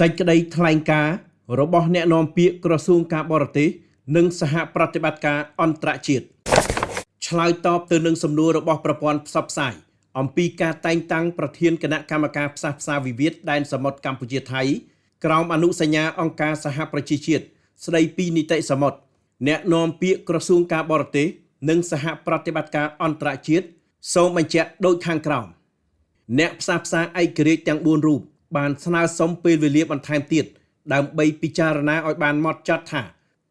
សេចក្តីថ្លែងការណ៍របស់អ្នកនាំពាក្យក្រសួងការបរទេសនិងសហប្រតិបត្តិការអន្តរជាតិឆ្លើយតបទៅនឹងសំណួររបស់ប្រព័ន្ធផ្សព្វផ្សាយអំពីការតែងតាំងប្រធានគណៈកម្មការផ្សះផ្សាវិវាទដែនសមុទ្រកម្ពុជាថៃក្រោមអនុសញ្ញាអង្គការសហប្រជាជាតិស្តីពីនីតិសមុទ្រអ្នកនាំពាក្យក្រសួងការបរទេសនិងសហប្រតិបត្តិការអន្តរជាតិសូមបញ្ជាក់ដូចខាងក្រោមអ្នកផ្សះផ្សាឯករាជ្យទាំង4រូបបានស្នើសុំពេលវេលាបន្ថែមទៀតដើម្បីពិចារណាឲ្យបានម៉ត់ចត់ថា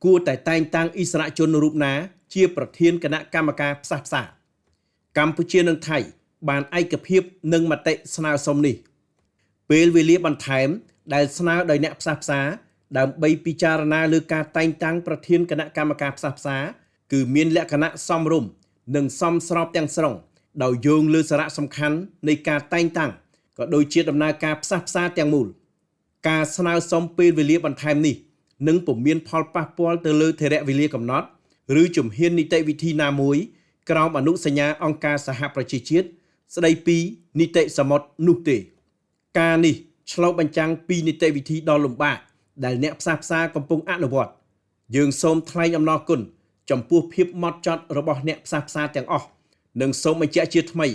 គួរតែតែងតាំងអិសរាជជនរូបណាជាប្រធានគណៈកម្មការផ្សះផ្សាកម្ពុជានិងថៃបានឯកភាពនឹងមតិស្នើសុំនេះពេលវេលាបន្ថែមដែលស្នើដោយអ្នកផ្សះផ្សាដើម្បីពិចារណាលើការតែងតាំងប្រធានគណៈកម្មការផ្សះផ្សាគឺមានលក្ខណៈសមរម្យនិងសមស្របទាំងស្រុងដោយយោងលើសារៈសំខាន់នៃការតែងតាំងក៏ដូចជាដំណើរការផ្សះផ្សាទាំងមូលការស្នើសុំពេលវេលាបន្ថែមនេះនឹងពុំមានផលប៉ះពាល់ទៅលើថេរវេលាកំណត់ឬជំហាននីតិវិធីណាមួយក្រោមអនុសញ្ញាអង្គការសហប្រជាជាតិស្តីពីនីតិសមុទ្រនោះទេការនេះឆ្លុះបញ្ចាំងពីនីតិវិធីដ៏លំបាកដែលអ្នកផ្សះផ្សាកំពុងអនុវត្តយើងសូមថ្លែងអំណរគុណចំពោះភាពម៉ត់ចត់របស់អ្នកផ្សះផ្សាទាំងអស់និងសូមបញ្ជាក់ជាថ្មី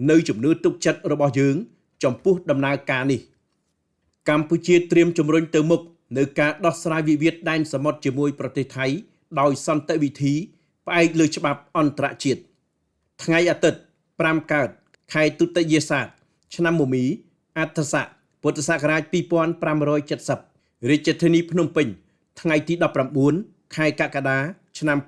នៅជំនឿទុកចិត្តរបស់យើងចំពោះដំណើរការនេះកម្ពុជាត្រៀមជំរុញទៅមុខនៅការដោះស្រាយវិវាទដែនសមុទ្រជាមួយប្រទេសថៃដោយសន្តិវិធីផ្អែកលើច្បាប់អន្តរជាតិថ្ងៃអាទិត្យ5កើតខែទុតិយស័កឆ្នាំមមីអត្តស័កពុទ្ធសករាជ2570រាជធានីភ្នំពេញថ្ងៃទី19ខែកក្កដាឆ្នាំ2026